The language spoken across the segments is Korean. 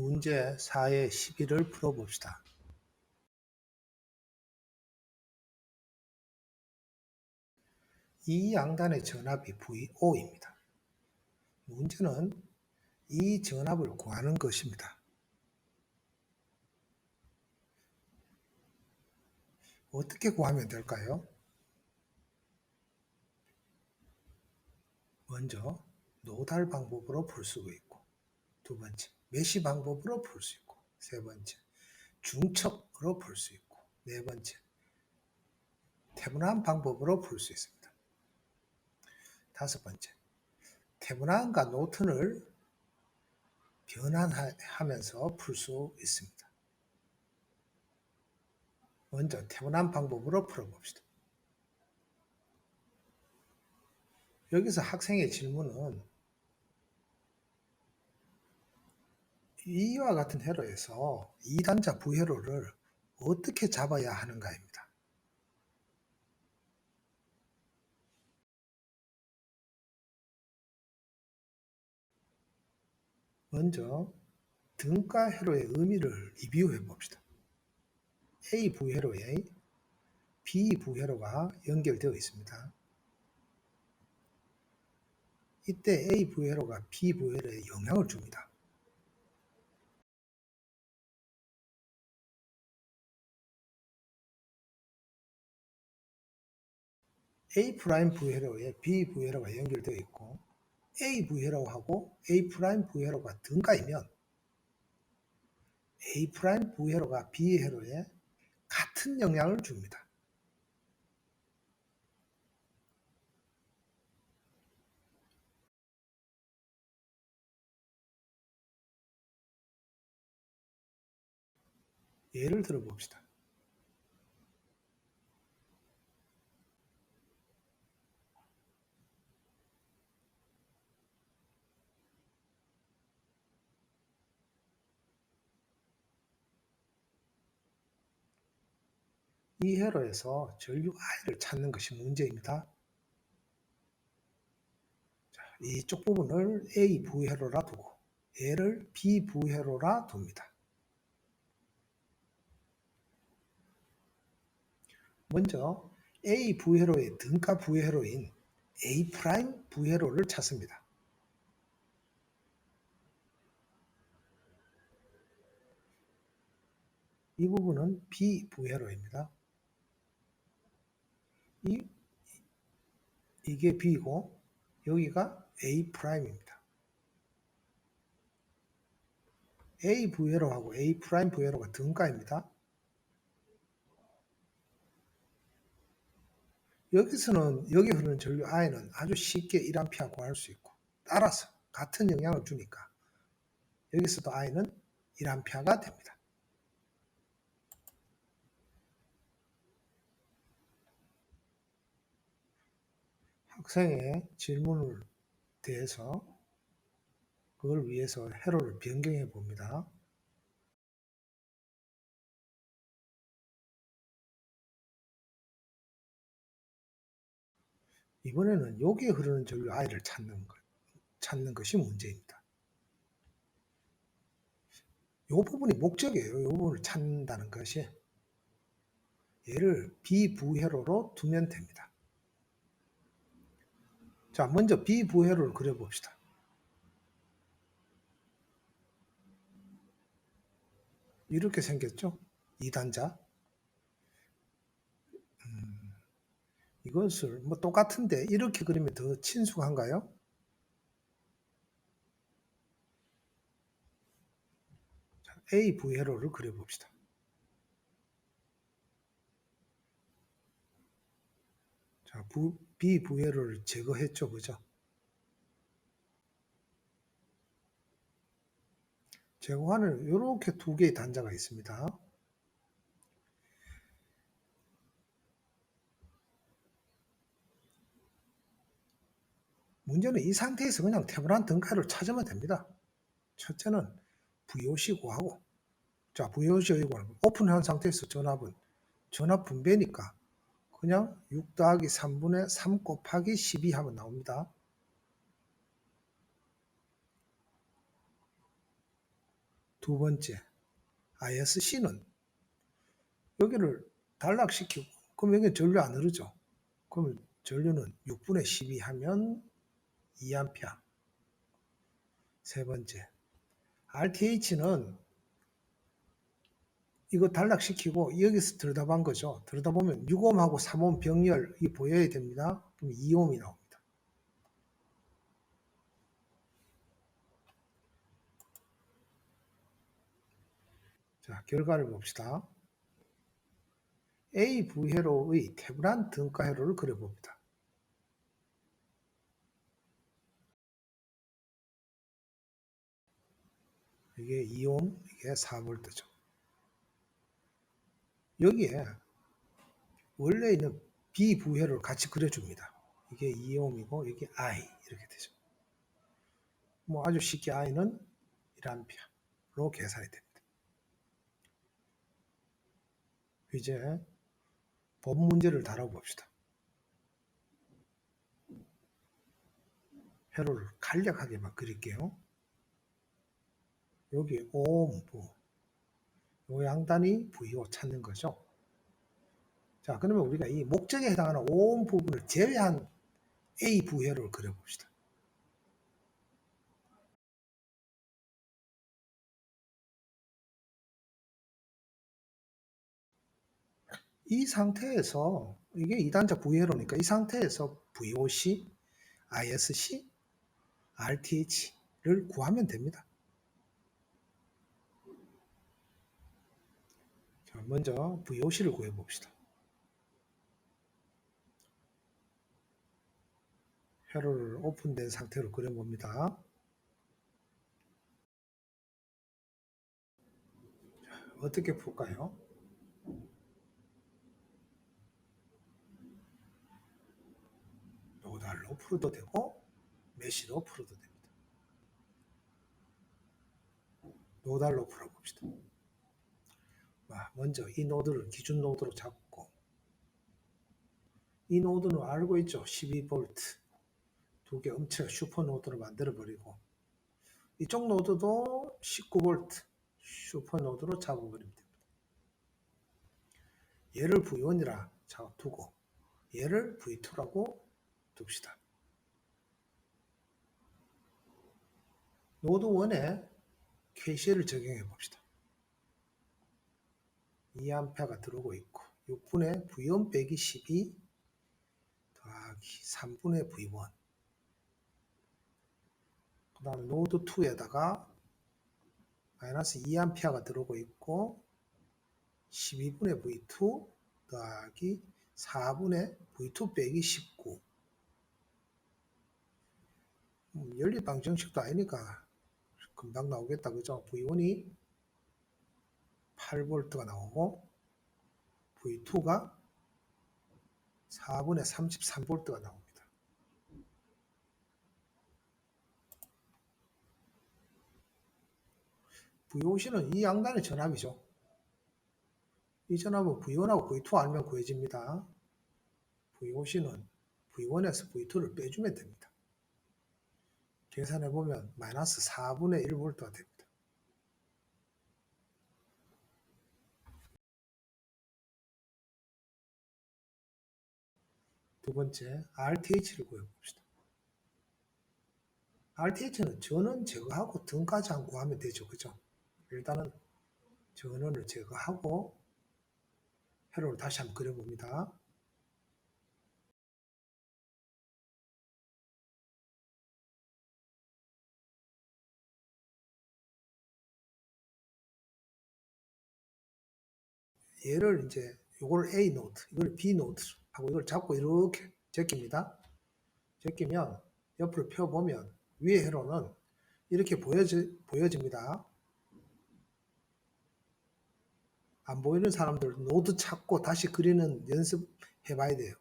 문제 4의 11을 풀어봅시다. 이 양단의 전압이 VO입니다. 문제는 이 전압을 구하는 것입니다. 어떻게 구하면 될까요? 먼저 노달 방법으로 풀 수가 있고, 두 번째 메시 방법으로 풀 수 있고, 세 번째 중첩으로 풀 수 있고, 네 번째 태분한 방법으로 풀 수 있습니다. 다섯 번째 태분한과 노튼을 변환하면서 풀 수 있습니다. 먼저 태분한 방법으로 풀어봅시다. 여기서 학생의 질문은 이와 같은 회로에서 2단자 부회로를 어떻게 잡아야 하는가입니다. 먼저 등가 회로의 의미를 리뷰해 봅시다. A 부회로에 B 부회로가 연결되어 있습니다. 이때 A 부회로가 B 부회로에 영향을 줍니다. A 프라임 부회로에 B 부회로가 연결되어 있고 A 부회로하고 A 프라임 부회로가 등가이면 A 프라임 부회로가 B 회로에 같은 영향을 줍니다. 예를 들어 봅시다. 이 회로에서 전류 I를 찾는 것이 문제입니다. 자, 이쪽 부분을 A 부회로라 두고 얘를 B 부회로라 둡니다. 먼저 A 부회로의 등가 부회로인 A 프라임 부회로를 찾습니다. 이 부분은 B 부회로입니다. 이게 B고 여기가 A 프라임입니다. A 부회로하고 A 프라임 부회로가 등가입니다. 여기서는 여기 흐르는 전류 I는 아주 쉽게 1A 구할 수 있고 따라서 같은 영향을 주니까 여기서도 I는 1A가 됩니다. 학생의 질문을 대해서 그걸 위해서 회로를 변경해 봅니다. 이번에는 여기에 흐르는 전류 I를 찾는 것이 문제입니다. 이 부분이 목적이에요. 이 부분을 찾는다는 것이. 얘를 비부회로로 두면 됩니다. 자, 먼저 비부회로를 그려봅시다. 이렇게 생겼죠? 2단자. 이것을 뭐 똑같은데 이렇게 그리면 더 친숙한가요? 자, A 부회로를 그려봅시다. 자, B 부회로를 제거했죠, 그죠? 제거하는 이렇게 두 개의 단자가 있습니다. 문제는 이 상태에서 그냥 태분한 등가를 찾으면 됩니다. 첫째는 VOC 구하고, 자, VOC 오픈한 상태에서 전압 분배니까 그냥 6 더하기 3분의 3 곱하기 12 하면 나옵니다. 두 번째, ISC는 여기를 단락시키고, 그럼 여기 전류 안 흐르죠. 그럼 전류는 6분의 12 하면 2A. 세 번째, RTH는 이거 단락시키고 여기서 들여다본 거죠. 들여다보면 6옴하고 3옴 병렬이 보여야 됩니다. 그럼 2옴이 나옵니다. 자, 결과를 봅시다. A 부회로의 테브란 등가회로를 그려봅니다. 이게 2옴, 이게 4V죠. 여기에 원래 있는 B 부회로를 같이 그려줍니다. 이게 2옴이고 이게 I 이렇게 되죠. 뭐 아주 쉽게 I는 1A로 계산이 됩니다. 이제 법 문제를 다뤄봅시다. 회로를 간략하게만 그릴게요. 여기 5옴부, 요 양단이 VO 찾는 거죠. 자, 그러면 우리가 이 목적에 해당하는 5옴 부분을 제외한 A 부회로를 그려봅시다. 이 상태에서 이게 2단자 부회로니까 이 상태에서 VOC, ISC, RTH를 구하면 됩니다. 자, 먼저 VOC를 구해봅시다. 회로를 오픈된 상태로 그려봅니다. 어떻게 풀까요? 노달로 풀어도 되고 메시로 풀어도 됩니다. 노달로 풀어봅시다. 먼저 이 노드를 기준 노드로 잡고, 이 노드는 알고 있죠? 12V 두 개 엄청 슈퍼 노드로 만들어 버리고, 이쪽 노드도 19V 슈퍼 노드로 잡아버리면 됩니다. 얘를 V1이라 두고 얘를 V2라고 둡시다. 노드 1에 KCL을 적용해 봅시다. 2A가 들어오고 있고 6분의 V1 빼기 12 더하기 3분의 V1, 그 다음에 노드 2에다가 마이너스 2A가 들어오고 있고 12분의 V2 더하기 4분의 V2 빼기 19. 연립방정식도 아니니까 금방 나오겠다, 그죠? V1이 8V가 나오고 V2가 4분의 33V가 나옵니다. VOC는 이 양단의 전압이죠. 이 전압은 V1하고 V2 알면 구해집니다. VOC는 V1에서 V2를 빼주면 됩니다. 계산해보면 마이너스 4분의 1V가 됩니다. 두 번째, RTH를 구해봅시다. RTH는 전원 제거하고 등까지 한 구하면 되죠. 그죠? 일단은 전원을 제거하고 회로를 다시 한번 그려봅니다. 얘를 이제 이걸 A 노드, 이걸 B 노드 하고 이걸 잡고 이렇게 제낍니다. 제끼면 옆으로 펴보면 위에 회로는 이렇게 보여집니다. 안 보이는 사람들 노드 찾고 다시 그리는 연습 해봐야 돼요.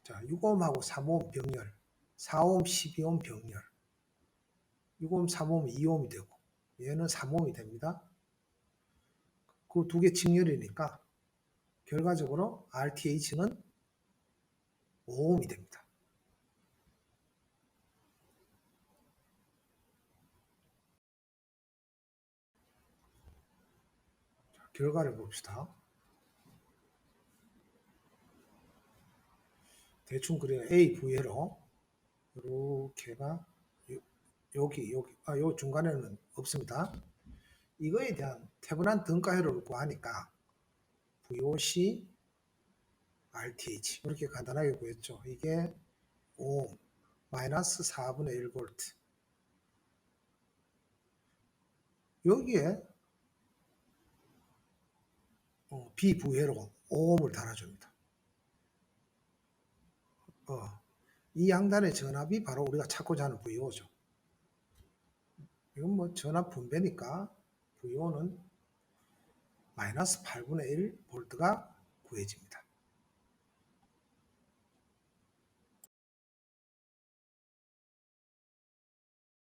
자, 6옴하고 3옴 병렬, 4옴, 12옴 병렬, 6옴, 3옴, 2옴이 되고 얘는 3옴이 됩니다. 그 두 개 직렬이니까 결과적으로 RTH는 5옴이 됩니다. 결과를 봅시다. 대충 그리는 A V로 이렇게가 여기 요 중간에는 없습니다. 이거에 대한 태분한 등가율을 구하니까 VOC RTH 이렇게 간단하게 구했죠. 이게 5 마이너스 4분의 1V 여기에 비부회로 오음을 달아줍니다. 이 양단의 전압이 바로 우리가 찾고자 하는 VO죠. 이건 뭐 전압 분배니까 VO는 마이너스 8분의 1V가 구해집니다.